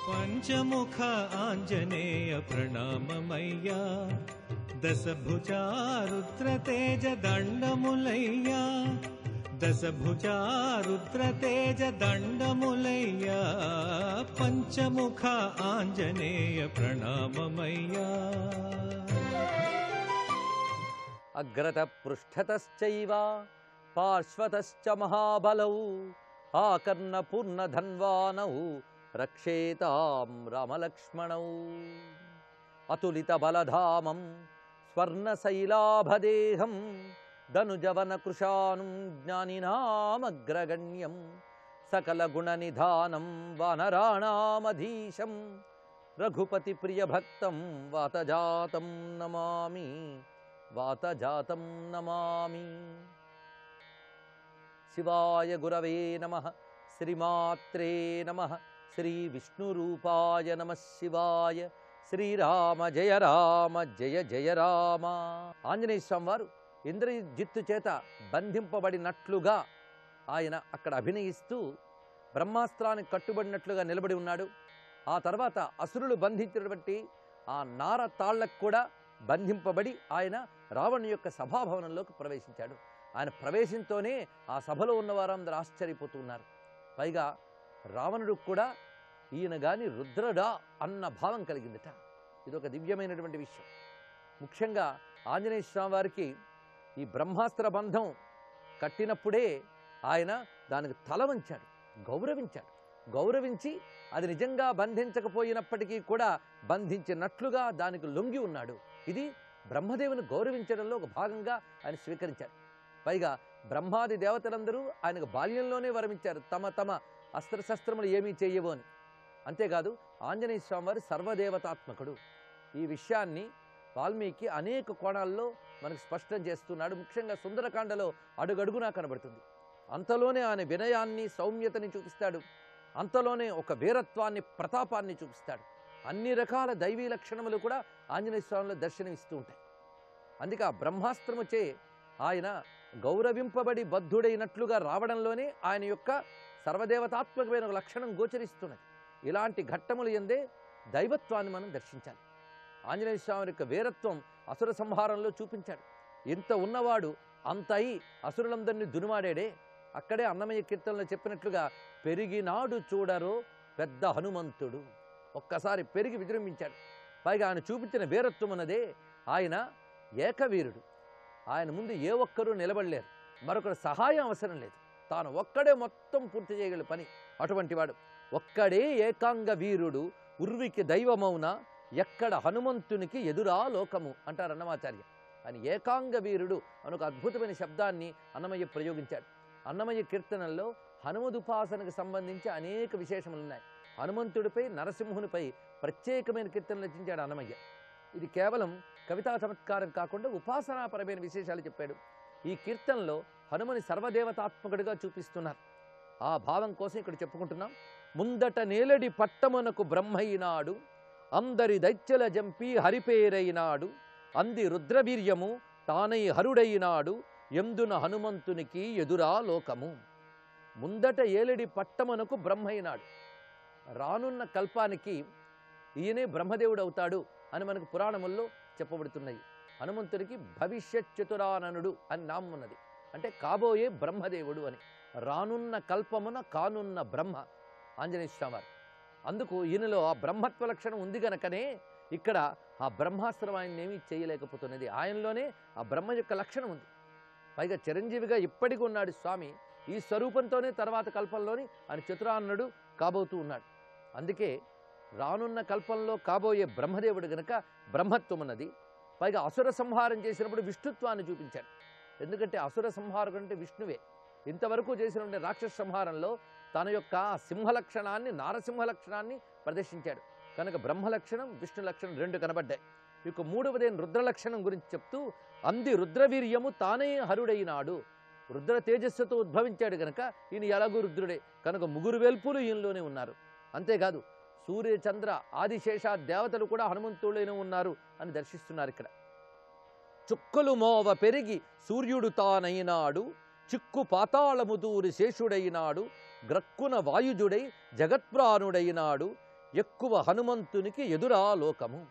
పంచముఖ ఆంజనేయ ప్రణామమయ్యా, దశభుజా రుద్రతేజ దండములయ్యా, దశభుజా రుద్రతేజ దండములయ్యా, పంచముఖ ఆంజనేయ ప్రణామమయ్యా. అగ్రత పృష్ఠతశ్చైవ పార్శ్వతశ్చ మహాబలౌ ఆకర్ణ పూర్ణధన్వానౌ రక్షేతాం రామలక్ష్మణౌ. అతులిత బలధామం స్వర్ణశైలాభదేహం ధనుజవన కృశానుం జ్ఞానినామగ్రగణ్యం సకల గుణనిధానం వానరాణామధీశం రఘుపతి ప్రియభక్తం వాతజాతం నమామి, వాతజాతం నమామి. శివాయ గురవే నమః. శ్రీమాత్రే నమః. శ్రీ విష్ణురూపాయ నమః శివాయ. శ్రీరామ జయ రామ జయ జయ రామ. ఆంజనేయ స్వామి వారు ఇంద్రజిత్తు చేత బంధింపబడినట్లుగా ఆయన అక్కడ అభినయిస్తూ బ్రహ్మాస్త్రానికి కట్టుబడినట్లుగా నిలబడి ఉన్నాడు. ఆ తర్వాత అసురులు బంధించినటువంటి ఆ నార తాళ్లకు కూడా బంధింపబడి ఆయన రావణుని యొక్క సభాభవనంలోకి ప్రవేశించాడు. ఆయన ప్రవేశంతోనే ఆ సభలో ఉన్న వారందరూ ఆశ్చర్యపోతున్నారు. పైగా రావణుడికి కూడా ఈయన గాని రుద్రడా అన్న భావం కలిగిందట. ఇదొక దివ్యమైనటువంటి విషయం. ముఖ్యంగా ఆంజనేయ స్వామి వారికి ఈ బ్రహ్మాస్త్ర బంధం కట్టినప్పుడే ఆయన దానికి తల వంచాడు, గౌరవించాడు. గౌరవించి అది నిజంగా బంధించకపోయినప్పటికీ కూడా బంధించినట్లుగా దానికి లొంగి ఉన్నాడు. ఇది బ్రహ్మదేవుని గౌరవించడంలో ఒక భాగంగా ఆయన స్వీకరించాడు. పైగా బ్రహ్మాది దేవతలందరూ ఆయనకు బాల్యంలోనే వరమించారు, తమ తమ అస్త్రశస్త్రములు ఏమీ చేయవు అని. అంతేకాదు ఆంజనేయ స్వామి వారు సర్వదేవతాత్మకుడు. ఈ విషయాన్ని వాల్మీకి అనేక కోణాల్లో మనకు స్పష్టం చేస్తున్నాడు. ముఖ్యంగా సుందరకాండలో అడుగడుగునా కనబడుతుంది. అంతలోనే ఆయన వినయాన్ని సౌమ్యతని చూపిస్తాడు, అంతలోనే ఒక వీరత్వాన్ని ప్రతాపాన్ని చూపిస్తాడు. అన్ని రకాల దైవీ లక్షణములు కూడా ఆంజనేయ స్వామిలో దర్శనమిస్తూ ఉంటాయి. అందుకే ఆ బ్రహ్మాస్త్రముచే ఆయన గౌరవింపబడి బద్ధుడైనట్లుగా రావడంలోనే ఆయన యొక్క సర్వదేవతాత్మకమైన ఒక లక్షణం గోచరిస్తున్నది. ఇలాంటి ఘట్టములు ఎందే దైవత్వాన్ని మనం దర్శించాలి. ఆంజనేయ స్వామి యొక్క వీరత్వం అసుర సంహారంలో చూపించాడు. ఇంత ఉన్నవాడు అంత అయి అసురులందరినీ దునుమాడాడే. అక్కడే అన్నమయ్య కీర్తనలో చెప్పినట్లుగా పెరిగినాడు చూడరో పెద్ద హనుమంతుడు. ఒక్కసారి పెరిగి విజృంభించాడు. పైగా ఆయన చూపించిన వీరత్వం అన్నదే ఆయన ఏకవీరుడు. ఆయన ముందు ఏ ఒక్కరూ నిలబడలేరు, మరొకరు సహాయం అవసరం లేదు, తాను ఒక్కడే మొత్తం పూర్తి చేయగల పని. అటువంటి వాడు ఒక్కడే ఏకాంగ వీరుడు ఉర్వికి దైవమౌన ఎక్కడ హనుమంతునికి ఎదురా లోకము అంటారు అన్నమాచార్య. ఆయన ఏకాంగ వీరుడు అని ఒక అద్భుతమైన శబ్దాన్ని అన్నమయ్య ప్రయోగించాడు. అన్నమయ్య కీర్తనల్లో హనుమదుపాసనకు సంబంధించి అనేక విశేషములు ఉన్నాయి. హనుమంతుడిపై నరసింహునిపై ప్రత్యేకమైన కీర్తనలు రచించాడు అన్నమయ్య. ఇది కేవలం కవితా చమత్కారం కాకుండా ఉపాసనాపరమైన విశేషాలు చెప్పాడు. ఈ కీర్తనలో హనుమని సర్వదేవతాత్మకుడిగా చూపిస్తున్నారు. ఆ భావం కోసం ఇక్కడ చెప్పుకుంటున్నాం. ముందట నేలడి పట్టమునకు బ్రహ్మైనాడు, అందరి దైత్యల జంపి హరిపేరైనాడు, అంది రుద్రవీర్యము తానై హరుడైనాడు, ఎందున హనుమంతునికి ఎదురా లోకము. ముందట ఏలడి పట్టమునకు బ్రహ్మైనాడు. రానున్న కల్పానికి ఈయనే బ్రహ్మదేవుడు అవుతాడు అని మనకు పురాణముల్లో చెప్పబడుతున్నాయి. హనుమంతుడికి భవిష్యత్ చతురాననుడు అని నామం ఉన్నది. అంటే కాబోయే బ్రహ్మదేవుడు అని. రానున్న కల్పమున కానున్న బ్రహ్మ ఆంజనేయ స్వామి వారు. అందుకు ఈయనలో ఆ బ్రహ్మత్వ లక్షణం ఉంది గనకనే ఇక్కడ ఆ బ్రహ్మాస్త్రం ఆయన్నేమీ చేయలేకపోతున్నది. ఆయనలోనే ఆ బ్రహ్మ యొక్క లక్షణం ఉంది. పైగా చిరంజీవిగా ఇప్పటికీ ఉన్నాడు స్వామి. ఈ స్వరూపంతోనే తర్వాత కల్పంలోని ఆయన చతురాననుడు కాబోతూ ఉన్నాడు. అందుకే రానున్న కల్పంలో కాబోయే బ్రహ్మదేవుడు గనక బ్రహ్మత్వం ఉన్నది. పైగా అసుర సంహారం చేసినప్పుడు విష్ణుత్వాన్ని చూపించాడు. ఎందుకంటే అసుర సంహారం అంటే విష్ణువే. ఇంతవరకు చేసినటువంటి రాక్షస సంహారంలో తన యొక్క సింహ లక్షణాన్ని, నారసింహ లక్షణాన్ని ప్రదర్శించాడు. కనుక బ్రహ్మ లక్షణం, విష్ణు లక్షణం రెండు కనబడ్డాయి. ఇక మూడవదైన రుద్ర లక్షణం గురించి చెప్తూ అంది రుద్రవీర్యము తానే హరుడైనాడు. రుద్ర తేజస్సుతో ఉద్భవించాడు కనుక ఈయన ఎలాగూ రుద్రుడే. కనుక ముగ్గురు వేల్పులు ఈయనలోనే ఉన్నారు. అంతేకాదు సూర్య చంద్ర ఆదిశేష దేవతలు కూడా హనుమంతుడైన ఉన్నారు అని దర్శిస్తున్నారు ఇక్కడ. చుక్కలు మోవ పెరిగి సూర్యుడు తానైనాడు, చిక్కు పాతాళముదూరి శేషుడైనాడు, గ్రక్కున వాయుజుడై జగత్ప్రాణుడైనాడు, ఎక్కువ హనుమంతునికి ఎదురా లోకము.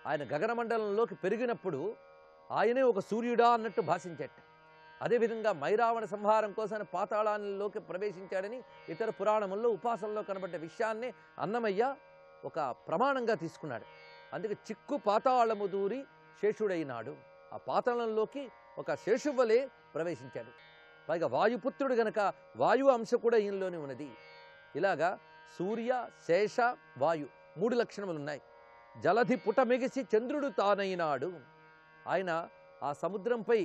ఆయన గగనమండలంలోకి పెరిగినప్పుడు ఆయనే ఒక సూర్యుడా అన్నట్టు భాషించేట. అదేవిధంగా మైరావణ సంహారం కోసం పాతాళానిలోకి ప్రవేశించాడని ఇతర పురాణముల్లో ఉపాసనలో కనబడ్డ విషయాన్ని అన్నమయ్య ఒక ప్రమాణంగా తీసుకున్నాడు. అందుకే చిక్కు పాతాళము దూరి శేషుడైనాడు. ఆ పాతాళంలోకి ఒక శేషువలే ప్రవేశించాడు. పైగా వాయుపుత్రుడు గనక వాయువు అంశ కూడా ఈయనలోనే ఉన్నది. ఇలాగా సూర్య, శేష, వాయు 3 లక్షణములు ఉన్నాయి. జలధి పుటమెగిసి చంద్రుడు తానైనాడు. ఆయన ఆ సముద్రంపై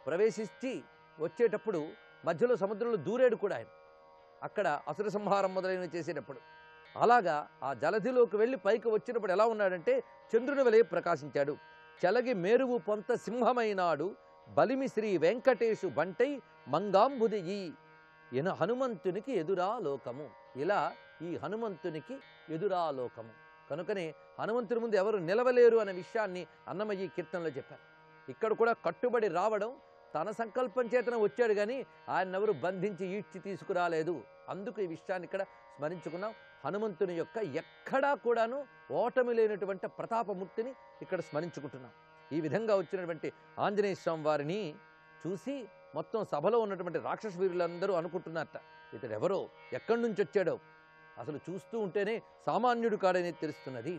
ప్రవేశించి వచ్చేటప్పుడు మధ్యలో సముద్రంలో దూరేడు కూడా ఆయన, అక్కడ అసుర సంహారం మొదలైనవి చేసేటప్పుడు. అలాగా ఆ జలధిలోకి వెళ్ళి పైకి వచ్చినప్పుడు ఎలా ఉన్నాడంటే చంద్రుని వలె ప్రకాశించాడు. చలగి మేరువు పొంత సింహమైనాడు, బలిమి శ్రీ వెంకటేశు బంటై మంగాంబుదియి. ఈయన హనుమంతునికి ఎదురా లోకము. ఇలా ఈ హనుమంతునికి ఎదురా లోకము కనుకనే హనుమంతుని ముందు ఎవరు నిలవలేరు అనే విషయాన్ని అన్నమయ్య కీర్తనలో చెప్పారు. ఇక్కడ కూడా కట్టుబడి రావడం తన సంకల్పం చేతన వచ్చాడు, కానీ ఆయన ఎవరు బంధించి ఈడ్చి తీసుకురాలేదు. అందుకు ఈ విషయాన్ని ఇక్కడ స్మరించుకున్నాం. హనుమంతుని యొక్క ఎక్కడా కూడాను ఓటమి లేనటువంటి ప్రతాపమూర్తిని ఇక్కడ స్మరించుకుంటున్నాం. ఈ విధంగా వచ్చినటువంటి ఆంజనేయ స్వామి వారిని చూసి మొత్తం సభలో ఉన్నటువంటి రాక్షస వీరులందరూ అనుకుంటున్నారట, ఇతడు ఎవరో, ఎక్కడి నుంచి వచ్చాడో, అసలు చూస్తూ ఉంటేనే సామాన్యుడు కాడనేది తెలుస్తున్నది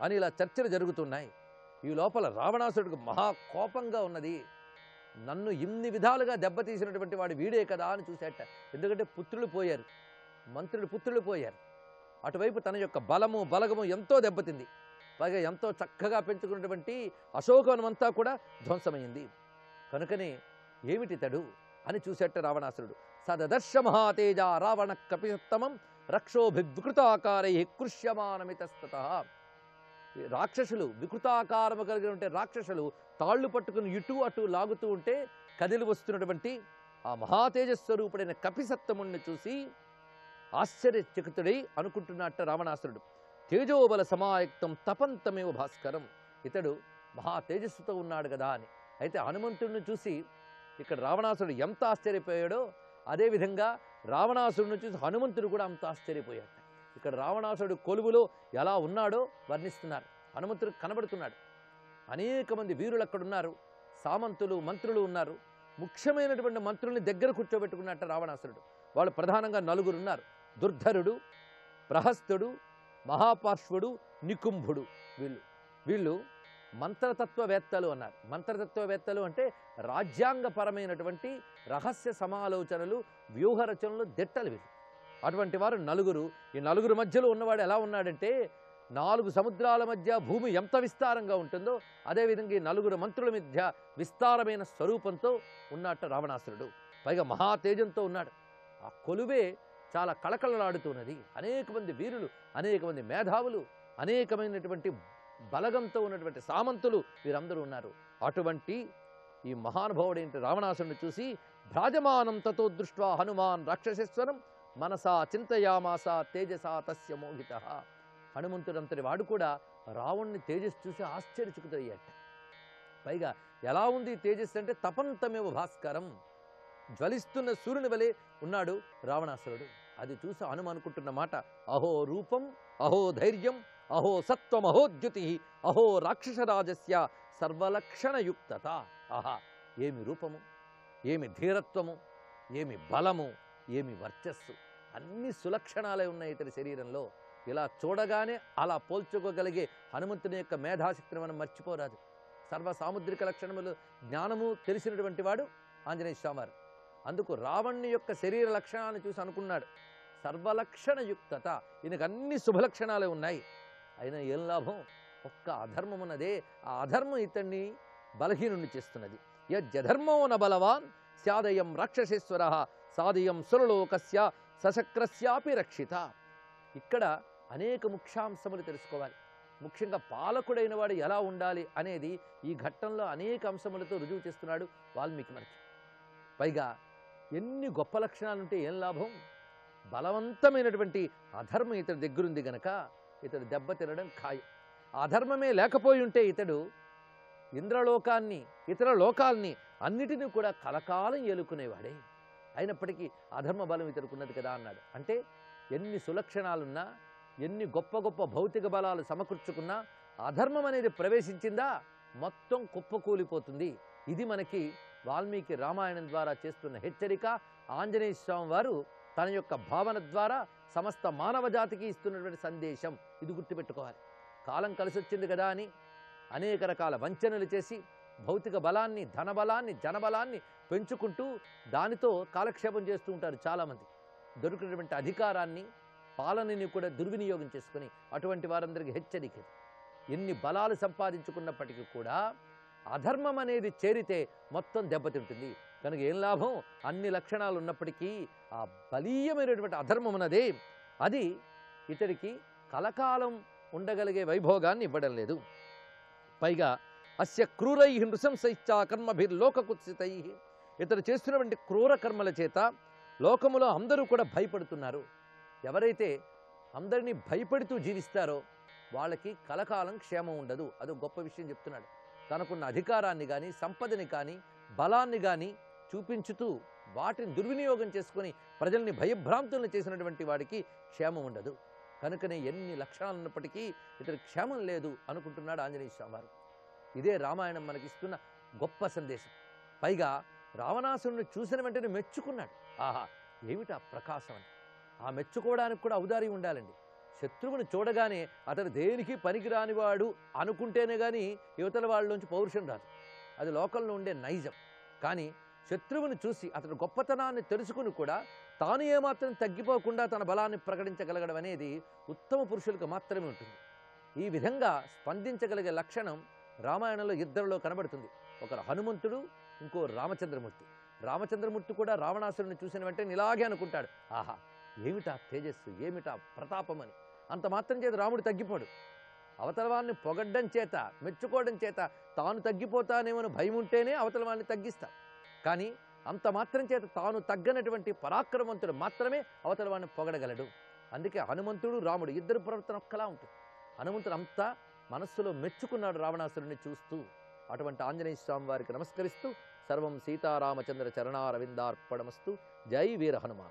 అని ఇలా చర్చలు జరుగుతున్నాయి. ఈ లోపల రావణాసుడికి మహా కోపంగా ఉన్నది. నన్ను ఇన్ని విధాలుగా దెబ్బతీసినటువంటి వాడు వీడే కదా అని చూసేట. ఎందుకంటే పుత్రులు పోయారు, మంత్రులు పుత్రులు పోయారు. అటువైపు తన యొక్క బలము బలగము ఎంతో దెబ్బతింది. పైగా ఎంతో చక్కగా పెంచుకున్నటువంటి అశోకవనమంతా కూడా ధ్వంసమైంది. కనుకనే ఏమిటితడు అని చూసేట రావణాసురుడు. సదదర్శ మహాతేజ రావణ కపిసత్తమం రక్షోభివికృతాకారై కృష్యమానమితస్తత. రాక్షసులు వికృతాకారము కలిగి ఉంటే రాక్షసులు తాళ్లు పట్టుకుని ఇటు అటు లాగుతూ ఉంటే కదిలి వస్తున్నటువంటి ఆ మహాతేజస్వరూపుడైన కపిసత్తముణ్ణి చూసి ఆశ్చర్యచకితుడై అనుకుంటున్నట్ట రావణాసురుడు. తేజోబల సమాయుక్తం తపంతమేవ భాస్కరం. ఇతడు మహా తేజస్సుతో ఉన్నాడు కదా అని. అయితే హనుమంతుడిని చూసి ఇక్కడ రావణాసురుడు ఎంత ఆశ్చర్యపోయాడో అదేవిధంగా రావణాసురుడిని చూసి హనుమంతుడు కూడా అంత ఆశ్చర్యపోయాడు. ఇక్కడ రావణాసురుడు కొలువులో ఎలా ఉన్నాడో వర్ణిస్తున్నారు. హనుమంతుడు కనబడుతున్నాడు. అనేక మంది వీరులు అక్కడ ఉన్నారు, సామంతులు మంత్రులు ఉన్నారు. ముఖ్యమైనటువంటి మంత్రుల్ని దగ్గర కూర్చోబెట్టుకున్నట్ట రావణాసురుడు. వాళ్ళు ప్రధానంగా 4 ఉన్నారు. దుర్ధరుడు, ప్రహస్తుడు, మహాపార్శ్వుడు, నికుంభుడు. వీళ్ళు మంత్రతత్వవేత్తలు అన్నారు. మంత్రతత్వవేత్తలు అంటే రాజ్యాంగపరమైనటువంటి రహస్య సమాలోచనలు, వ్యూహరచనలు దిట్టలు వీళ్ళు. అటువంటి వారు 4. ఈ 4 మధ్యలో ఉన్నవాడు ఎలా ఉన్నాడంటే 4 సముద్రాల మధ్య భూమి ఎంత విస్తారంగా ఉంటుందో అదేవిధంగా ఈ 4 మంత్రుల మధ్య విస్తారమైన స్వరూపంతో ఉన్నట్టు రావణాసురుడు. పైగా మహాతేజంతో ఉన్నాడు. ఆ కొలువే చాలా కళకళలాడుతున్నది. అనేక మంది వీరులు, అనేక మంది మేధావులు, అనేకమైనటువంటి బలగంతో ఉన్నటువంటి సామంతులు వీరందరూ ఉన్నారు. అటువంటి ఈ మహానుభావుడైన రావణాసురుని చూసి భ్రాజమానం తతో దృష్ట్వా హనుమాన్ రాక్షసేశ్వరం మనసా చింతయామాస తేజసా తస్య మోహిత. హనుమంతుడంతటి వాడు కూడా రావణ్ణి తేజస్సు చూసి ఆశ్చర్యచకితుడయ్యాట. పైగా ఎలా ఉంది తేజస్సు అంటే తపంతమేవ భాస్కరం, జ్వలిస్తున్న సూర్యుని వలె ఉన్నాడు రావణాసురుడు. అది చూసి హనుమ అనుకుంటున్న మాట, అహో రూపం, అహో ధైర్యం, అహో సత్వం, అహో ద్యుతి, అహో రాక్షసరాజస్య సర్వలక్షణయుక్తత. ఆహా, ఏమి రూపము, ఏమి ధీరత్వము, ఏమి బలము, ఏమి వర్చస్సు, అన్ని సులక్షణాలే ఉన్నాయి ఇతని శరీరంలో. ఇలా చూడగానే అలా పోల్చుకోగలిగే హనుమంతుని యొక్క మేధాశక్తిని మనం మర్చిపోరాదు. సర్వ సాముద్రిక లక్షణములు జ్ఞానము తెలిసినటువంటి వాడు ఆంజనేయ స్వామి. అందుకు రావణ్ణి యొక్క శరీర లక్షణాన్ని చూసి అనుకున్నాడు, సర్వలక్షణయుక్తత, ఈయనకు అన్ని శుభలక్షణాలే ఉన్నాయి. అయినా ఏం లాభం, ఒక్క అధర్మం ఉన్నదే. ఆ అధర్మం ఇతన్ని బలహీనుణ్ణి చేస్తున్నది. యజ్జధర్మో న బలవాన్ స్యాదయం రాక్షసేశ్వర సాదయం సురలోకస్య సశక్రస్యాపి రక్షిత. ఇక్కడ అనేక ముఖ్యాంశములు తెలుసుకోవాలి. ముఖ్యంగా పాలకుడైన వాడు ఎలా ఉండాలి అనేది ఈ ఘట్టంలో అనేక అంశములతో రుజువు చేస్తున్నాడు వాల్మీకి మనకి. పైగా ఎన్ని గొప్ప లక్షణాలుంటే ఏం లాభం, బలవంతమైనటువంటి అధర్మం ఇతడి దగ్గరుంది గనక ఇతడు దెబ్బతినడం ఖాయం. అధర్మమే లేకపోయి ఉంటే ఇతడు ఇంద్రలోకాన్ని, ఇతర లోకాల్ని అన్నిటినీ కూడా కలకాలం ఏలుకునేవాడే. అయినప్పటికీ అధర్మ బలం ఇతడుకున్నది కదా అన్నాడు. అంటే ఎన్ని సులక్షణాలున్నా ఎన్ని గొప్ప గొప్ప భౌతిక బలాలు సమకూర్చుకున్నా అధర్మం అనేది ప్రవేశించిందా మొత్తం కుప్పకూలిపోతుంది. ఇది మనకి వాల్మీకి రామాయణం ద్వారా చేస్తున్న హెచ్చరిక. ఆంజనేయ స్వామి వారు తన యొక్క భావన ద్వారా సమస్త మానవ జాతికి ఇస్తున్నటువంటి సందేశం. ఇది గుర్తుపెట్టుకోవాలి. కాలం కలిసొచ్చింది కదా అని అనేక రకాల వంచనలు చేసి భౌతిక బలాన్ని, ధనబలాన్ని, జనబలాన్ని పెంచుకుంటూ దానితో కాలక్షేపం చేస్తూ ఉంటారు చాలామంది. దొరికినటువంటి అధికారాన్ని, పాలనని కూడా దుర్వినియోగం చేసుకుని అటువంటి వారందరికీ హెచ్చరిక. ఎన్ని బలాలు సంపాదించుకున్నప్పటికీ కూడా అధర్మం అనేది చేరితే మొత్తం దెబ్బతింటుంది. కనుక ఏం లాభం? అన్ని లక్షణాలు ఉన్నప్పటికీ ఆ బలీయమైనటువంటి అధర్మం ఉన్నదే అది ఇతడికి కలకాలం ఉండగలిగే వైభోగాన్ని ఇవ్వడం లేదు. పైగా అస్య క్రూరై నృశంసైశ్చ కర్మభిర్లోకకుత్సితై, ఇతడు చేస్తున్నటువంటి క్రూర కర్మల చేత లోకములో అందరూ కూడా భయపడుతున్నారు. ఎవరైతే అందరినీ భయపడుతూ జీవిస్తారో వాళ్ళకి కలకాలం క్షేమం ఉండదు. అది గొప్ప విషయం చెప్తున్నాడు. తనకున్న అధికారాన్ని కానీ, సంపదని కానీ, బలాన్ని కానీ చూపించుతూ వాటిని దుర్వినియోగం చేసుకుని ప్రజల్ని భయభ్రాంతులను చేసినటువంటి వాడికి క్షేమం ఉండదు. కనుకనే ఎన్ని లక్షణాలు ఉన్నప్పటికీ ఇతనికి క్షేమం లేదు అనుకుంటున్నాడు ఆంజనేయ స్వామి వారు. ఇదే రామాయణం మనకిస్తున్న గొప్ప సందేశం. పైగా రావణాసురుని చూసిన వెంటనే మెచ్చుకున్నాడు. ఆహా, ఏమిటా ప్రకాశం అని. ఆ మెచ్చుకోవడానికి కూడా ఔదార్యం ఉండాలండి. శత్రువుని చూడగానే అతడు దేనికి పనికిరానివాడు అనుకుంటేనే కానీ యువతల వాళ్ళలోంచి పౌరుషం రాదు. అది లోకంలో ఉండే నైజం. కానీ శత్రువుని చూసి అతడు గొప్పతనాన్ని తెలుసుకుని కూడా తాను ఏమాత్రం తగ్గిపోకుండా తన బలాన్ని ప్రకటించగలగడం అనేది ఉత్తమ పురుషులకు మాత్రమే ఉంటుంది. ఈ విధంగా స్పందించగలిగే లక్షణం రామాయణంలో ఇద్దరిలో కనబడుతుంది. ఒకరు హనుమంతుడు, ఇంకో రామచంద్రమూర్తి. రామచంద్రమూర్తి కూడా రావణాసురుని చూసిన వెంటనే ఇలాగే అనుకుంటాడు, ఆహా ఏమిటా తేజస్సు, ఏమిటా ప్రతాపం అని. అంత మాత్రం చేత రాముడు తగ్గిపోడు. అవతల వాడిని పొగడ్డం చేత, మెచ్చుకోవడం చేత తాను తగ్గిపోతానేమో భయం ఉంటేనే అవతల వాడిని తగ్గిస్తా. కానీ అంత మాత్రం చేత తాను తగ్గనటువంటి పరాక్రమవంతుడు మాత్రమే అవతల వాడిని పొగడగలడు. అందుకే హనుమంతుడు, రాముడు ఇద్దరు ప్రవర్తన ఒక్కలా ఉంటుంది. హనుమంతుడు అంతా మనస్సులో మెచ్చుకున్నాడు రావణాసురుని చూస్తూ. అటువంటి ఆంజనేయ స్వామి వారికి నమస్కరిస్తూ సర్వం సీతారామచంద్ర చరణారవిందార్పణమస్తు. జై వీర హనుమాన్.